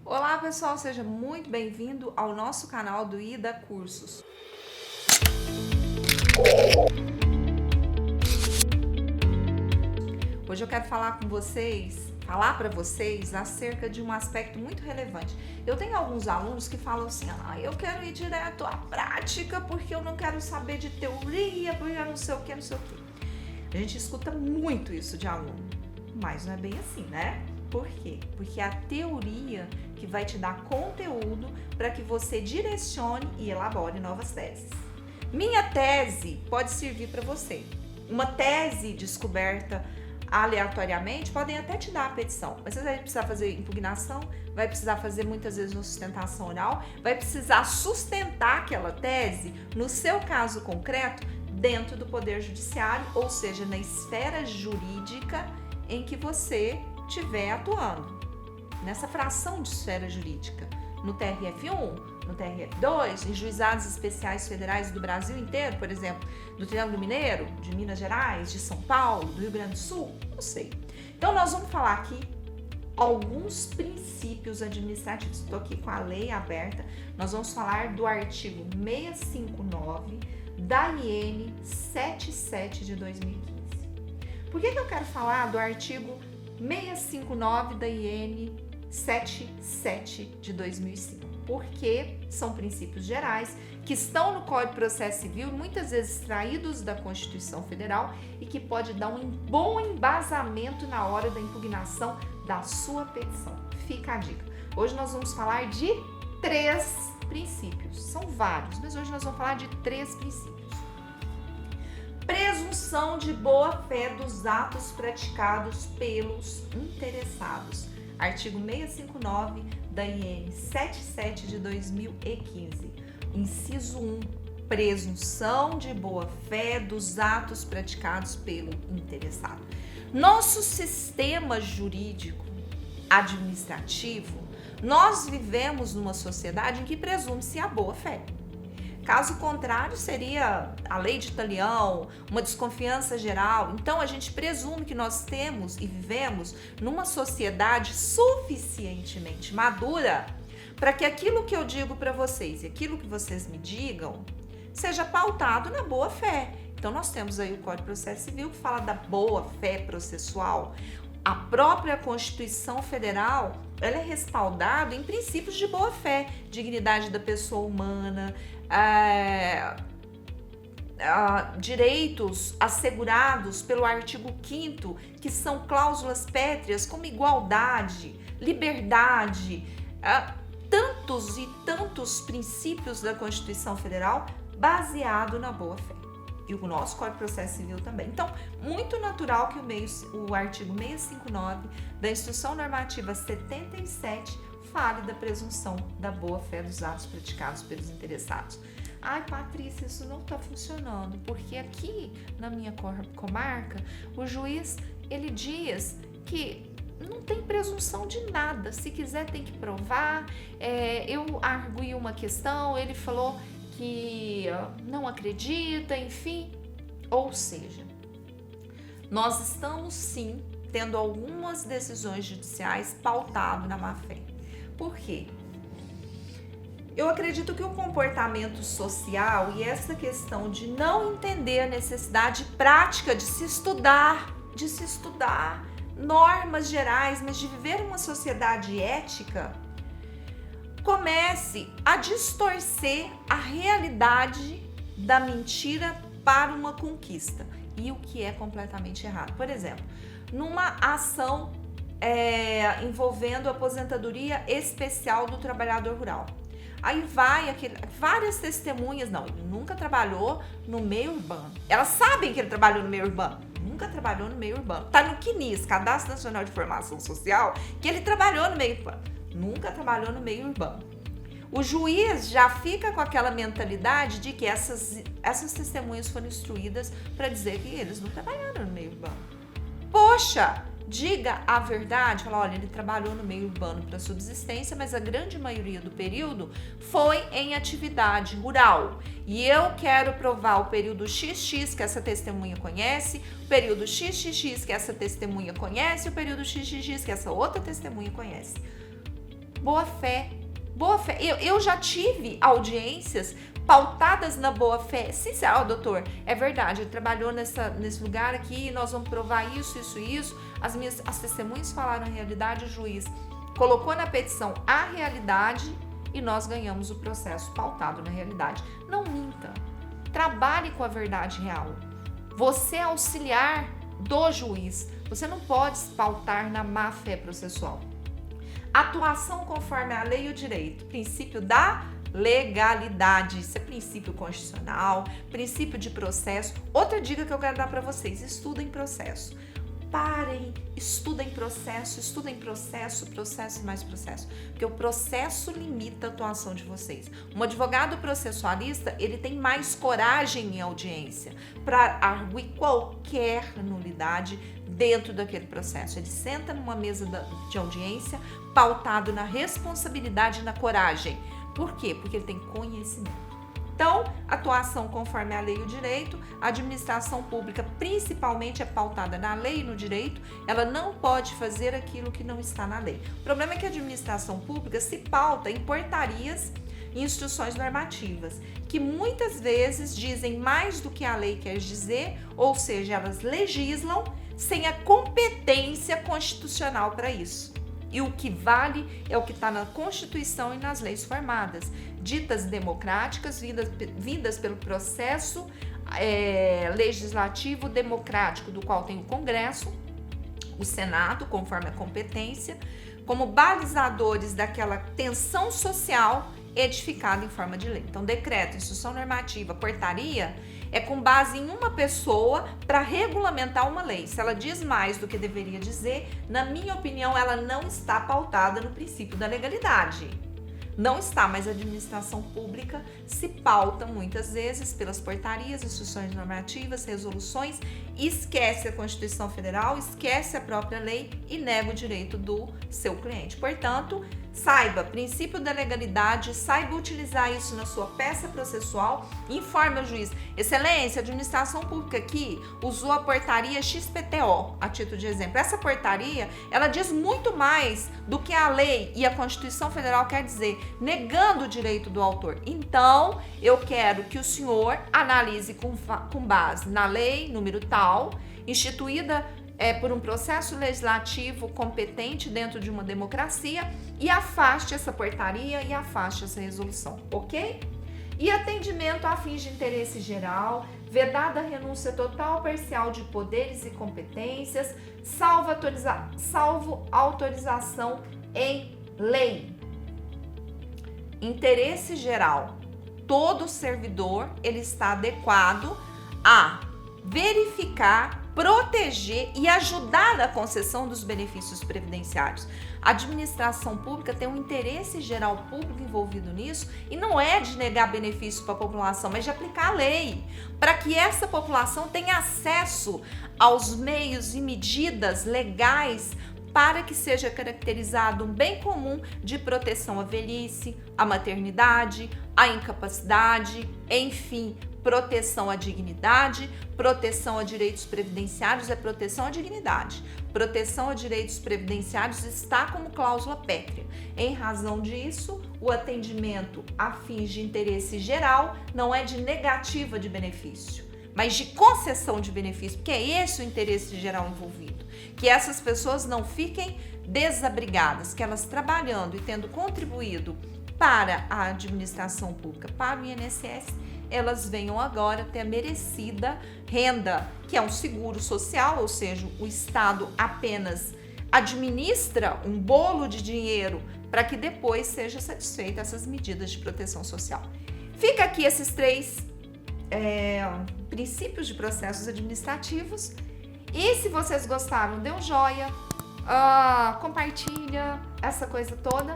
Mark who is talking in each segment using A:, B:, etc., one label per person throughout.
A: Olá pessoal, seja muito bem-vindo ao nosso canal do IDA Cursos. Hoje eu quero falar para vocês acerca de um aspecto muito relevante. Eu tenho alguns alunos que falam assim, eu quero ir direto à prática porque eu não quero saber de teoria, porque eu não sei o que. A gente escuta muito isso de aluno, mas não é bem assim, né? Por quê? Porque é a teoria que vai te dar conteúdo para que você direcione e elabore novas teses. Minha tese pode servir para você. Uma tese descoberta aleatoriamente podem até te dar a petição, mas você vai precisar fazer impugnação, vai precisar fazer muitas vezes uma sustentação oral, vai precisar sustentar aquela tese, no seu caso concreto, dentro do Poder Judiciário, ou seja, na esfera jurídica em que você estiver atuando, nessa fração de esfera jurídica, no TRF1, no TRF2, em juizados especiais federais do Brasil inteiro, por exemplo, do Triângulo Mineiro, de Minas Gerais, de São Paulo, do Rio Grande do Sul, não sei. Então nós vamos falar aqui alguns princípios administrativos. Estou aqui com a lei aberta, nós vamos falar do artigo 659 da IN 77 de 2015. Por que eu quero falar do artigo 659 da IN 77 de 2005? Porque são princípios gerais que estão no Código de Processo Civil, muitas vezes extraídos da Constituição Federal e que pode dar um bom embasamento na hora da impugnação da sua petição. Fica a dica. Hoje nós vamos falar de 3 princípios. São vários, mas hoje nós vamos falar de 3 princípios. Presunção de boa-fé dos atos praticados pelos interessados. Artigo 659 da IN 77 de 2015. Inciso 1. Presunção de boa-fé dos atos praticados pelo interessado. Nosso sistema jurídico administrativo, nós vivemos numa sociedade em que presume-se a boa-fé. Caso contrário, seria a lei de Talião, uma desconfiança geral. Então, a gente presume que nós temos e vivemos numa sociedade suficientemente madura para que aquilo que eu digo para vocês e aquilo que vocês me digam seja pautado na boa-fé. Então, nós temos aí o Código de Processo Civil que fala da boa-fé processual. A própria Constituição Federal, ela é respaldada em princípios de boa-fé, dignidade da pessoa humana, direitos assegurados pelo artigo 5º, que são cláusulas pétreas como igualdade, liberdade, tantos e tantos princípios da Constituição Federal baseado na boa-fé. E o nosso Código de Processo Civil também. Então, muito natural que o artigo 659 da Instrução Normativa 77 fale da presunção da boa-fé dos atos praticados pelos interessados. Ai, Patrícia, isso não está funcionando, porque aqui na minha comarca, o juiz, ele diz que não tem presunção de nada. Se quiser, tem que provar. Eu arguí uma questão, ele falou que não acredita, enfim. Ou seja, nós estamos sim tendo algumas decisões judiciais pautado na má-fé. Por quê? Eu acredito que o comportamento social e essa questão de não entender a necessidade prática de se estudar normas gerais, mas de viver uma sociedade ética, comece a distorcer a realidade da mentira para uma conquista, e o que é completamente errado. Por exemplo, numa ação envolvendo a aposentadoria especial do trabalhador rural. Aí vai várias testemunhas, não, ele nunca trabalhou no meio urbano. Elas sabem que ele trabalhou no meio urbano, nunca trabalhou no meio urbano. Tá no CNIS, Cadastro Nacional de Informação Social, que ele trabalhou no meio urbano, nunca trabalhou no meio urbano. O juiz já fica com aquela mentalidade de que essas testemunhas foram instruídas para dizer que eles não trabalharam no meio urbano. Poxa! Diga a verdade, fala, olha, ele trabalhou no meio urbano para subsistência, mas a grande maioria do período foi em atividade rural. E eu quero provar o período XX que essa testemunha conhece, o período XXX que essa testemunha conhece, o período XXX que essa outra testemunha conhece. Boa fé. Boa fé. Eu já tive audiências pautadas na boa fé. Sincero, doutor, é verdade, ele trabalhou nesse lugar aqui, nós vamos provar isso. As testemunhas falaram a realidade, o juiz colocou na petição a realidade e nós ganhamos o processo pautado na realidade. Não minta. Trabalhe com a verdade real. Você é auxiliar do juiz. Você não pode se pautar na má fé processual. Atuação conforme a lei e o direito. Princípio da legalidade. Isso é princípio constitucional, princípio de processo. Outra dica que eu quero dar para vocês: estudem processo. Parem, estudem processo e mais processo. Porque o processo limita a atuação de vocês. Um advogado processualista, ele tem mais coragem em audiência para arguir qualquer nulidade dentro daquele processo. Ele senta numa mesa de audiência pautado na responsabilidade e na coragem. Por quê? Porque ele tem conhecimento. Então, atuação conforme a lei e o direito, a administração pública principalmente é pautada na lei e no direito, ela não pode fazer aquilo que não está na lei. O problema é que a administração pública se pauta em portarias e instruções normativas, que muitas vezes dizem mais do que a lei quer dizer, ou seja, elas legislam sem a competência constitucional para isso. E o que vale é o que está na Constituição e nas leis formadas, ditas democráticas, vindas pelo processo legislativo democrático, do qual tem o Congresso, o Senado, conforme a competência, como balizadores daquela tensão social edificada em forma de lei. Então, decreto, instrução normativa, portaria, é com base em uma pessoa para regulamentar uma lei. Se ela diz mais do que deveria dizer, na minha opinião, ela não está pautada no princípio da legalidade. Não está, mas a administração pública se pauta muitas vezes pelas portarias, instruções normativas, resoluções, esquece a Constituição Federal, esquece a própria lei e nega o direito do seu cliente. Portanto, saiba, princípio da legalidade, saiba utilizar isso na sua peça processual, informe ao juiz. Excelência, a administração pública aqui usou a portaria XPTO, a título de exemplo. Essa portaria, ela diz muito mais do que a lei e a Constituição Federal quer dizer, negando o direito do autor. Então, eu quero que o senhor analise com base na lei, número tal, instituída por um processo legislativo competente dentro de uma democracia, e afaste essa portaria e afaste essa resolução, ok? E atendimento a fins de interesse geral, vedada a renúncia total ou parcial de poderes e competências, salvo autorização em lei. Interesse geral. Todo servidor, ele está adequado a verificar, proteger e ajudar na concessão dos benefícios previdenciários. A administração pública tem um interesse geral público envolvido nisso, e não é de negar benefício para a população, mas de aplicar a lei, para que essa população tenha acesso aos meios e medidas legais para que seja caracterizado um bem comum de proteção à velhice, à maternidade, à incapacidade, enfim, proteção à dignidade, proteção a direitos previdenciários é proteção à dignidade. Proteção a direitos previdenciários está como cláusula pétrea. Em razão disso, o atendimento a fins de interesse geral não é de negativa de benefício, mas de concessão de benefício, porque é esse o interesse geral envolvido. Que essas pessoas não fiquem desabrigadas, que elas trabalhando e tendo contribuído para a administração pública, para o INSS, elas venham agora ter a merecida renda, que é um seguro social, ou seja, o Estado apenas administra um bolo de dinheiro para que depois seja satisfeita essas medidas de proteção social. Fica aqui esses 3 princípios de processos administrativos. E se vocês gostaram, dê um joia, compartilha essa coisa toda.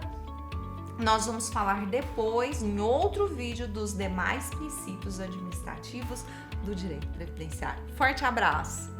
A: Nós vamos falar depois, em outro vídeo, dos demais princípios administrativos do direito previdenciário. Forte abraço!